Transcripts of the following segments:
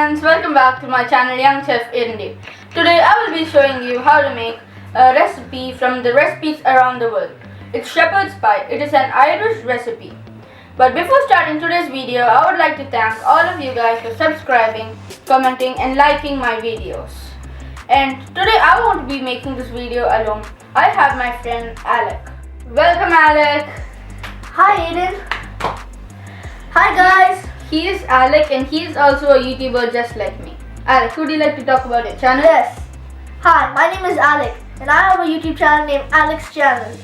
friends, welcome back to my channel Young Chef India. Today I will be showing you how to make a recipe from the recipes around the world. It's shepherd's pie. It is an Irish recipe. But before starting today's video, I would like to thank all of you guys for subscribing, commenting and liking my videos. And today I won't be making this video alone. I have my friend Alec. Welcome Alec. Hi Aiden. Hi guys. He is Alec and he is also a YouTuber just like me. Alec, would you like to talk about your channel? Yes. Hi, my name is Alec and I have a YouTube channel named Alec's Channel.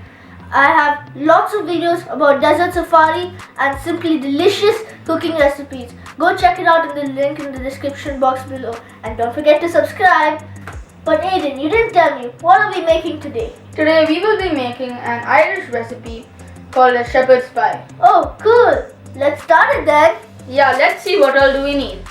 I have lots of videos about desert safari and simply delicious cooking recipes. Go check it out in the link in the description box below. And don't forget to subscribe. But Aiden, you didn't tell me, what are we making today? Today we will be making an Irish recipe called a shepherd's pie. Oh, cool. Let's start it then. Yeah, let's see what all do we need.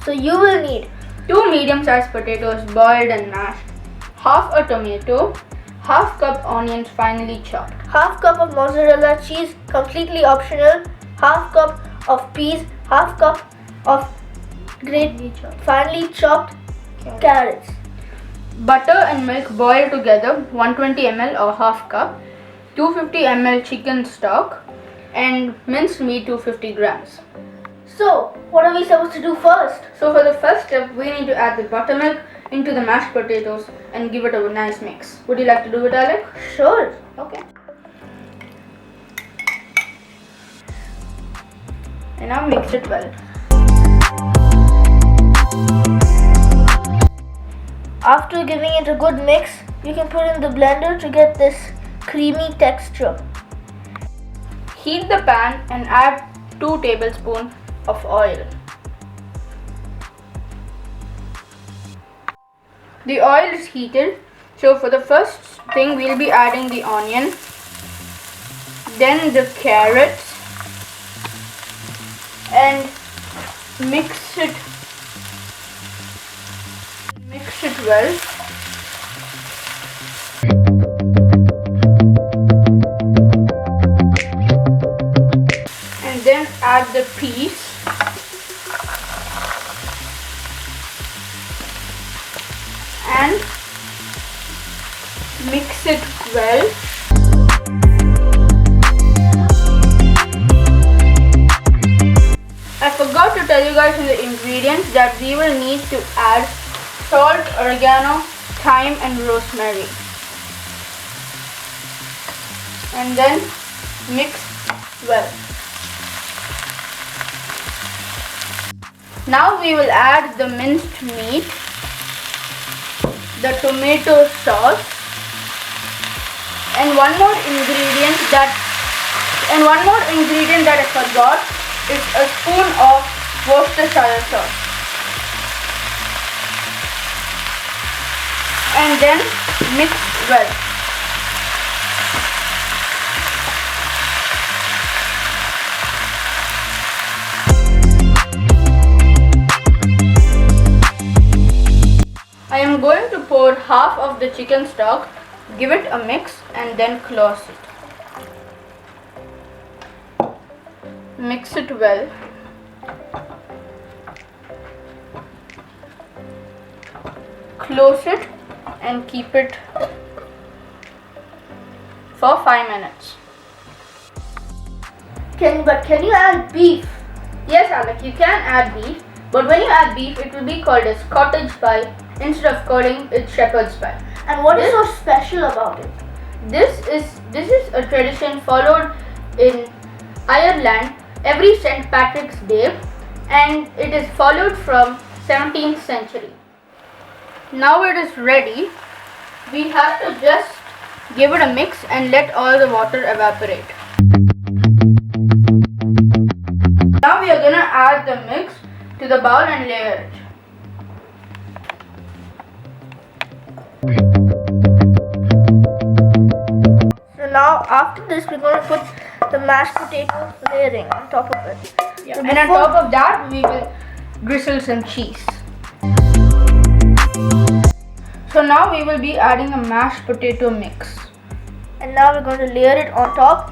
So you will need 2 medium-sized potatoes boiled and mashed, half a tomato, half cup onions finely chopped, half cup of mozzarella cheese, completely optional, half cup of peas, half cup of finely chopped carrots. Butter and milk boiled together, 120 ml or half cup, 250 ml chicken stock, and minced meat 250 grams. So, what are we supposed to do first? So for the first step, we need to add the buttermilk into the mashed potatoes and give it a nice mix. Would you like to do it, Alec? Sure. Okay. And now mix it well. After giving it a good mix, you can put in the blender to get this creamy texture. Heat the pan and add 2 tablespoons of oil. The oil is heated, so for the first thing we'll be adding the onion, then the carrots, and mix it well. And then add the peas. And mix it well. I forgot to tell you guys in the ingredients that we will need to add salt, oregano, thyme and rosemary. And then mix well. Now we will add the minced meat, the tomato sauce, and one more ingredient that I forgot is a spoon of Worcestershire sauce. And then mix well. I am going to pour half of the chicken stock, give it a mix and then close it. Mix it well. Close it and keep it for 5 minutes. Can you add beef? Yes, Alec, you can add beef, but when you add beef, it will be called as cottage pie instead of calling it shepherd's pie. And what is so special about it? This is a tradition followed in Ireland every St. Patrick's Day, and it is followed from 17th century. Now it is ready. We have to just give it a mix and let all the water evaporate. Now we are gonna add the mix to the bowl and layer it. So now after this we're going to put the mashed potato layering on top of it. Yeah. And on top of that we will drizzle some cheese. So now we will be adding a mashed potato mix. And now we're going to layer it on top,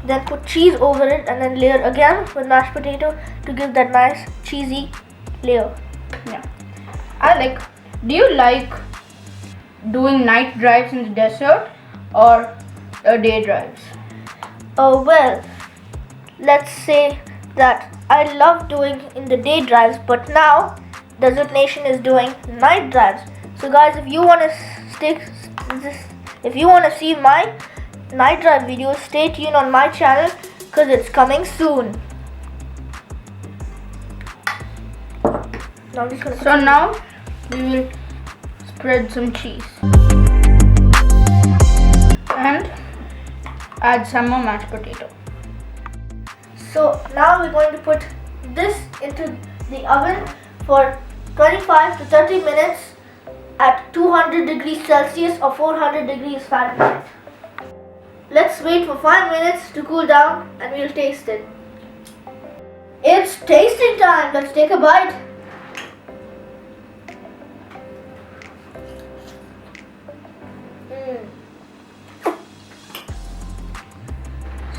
then put cheese over it and then layer again with mashed potato to give that nice cheesy layer. Yeah. Alec, do you like doing night drives in the desert or day drives? Oh well, let's say that I love doing in the day drives, but now Desert Nation is doing night drives. So guys, if you want to see my night drive videos, stay tuned on my channel because it's coming soon. Now I'm just gonna So now we will spread some cheese and add some more mashed potato. So now we're going to put this into the oven for 25 to 30 minutes at 200 degrees Celsius or 400 degrees Fahrenheit. Let's wait for 5 minutes to cool down and we'll taste it. It's tasting time. Let's take a bite.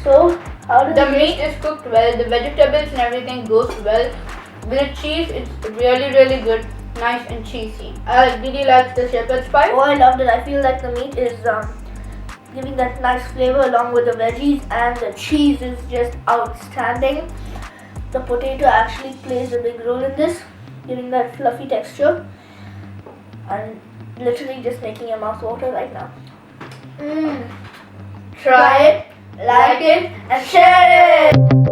So, how does The meat is cooked well, the vegetables and everything goes well. With the cheese, it's really good, nice and cheesy. Alec, did you like the shepherd's pie? Oh, I loved it. I feel like the meat is giving that nice flavor along with the veggies, and the cheese is just outstanding. The potato actually plays a big role in this, giving that fluffy texture, and literally just making your mouth water right now. Try it, like it, and share it!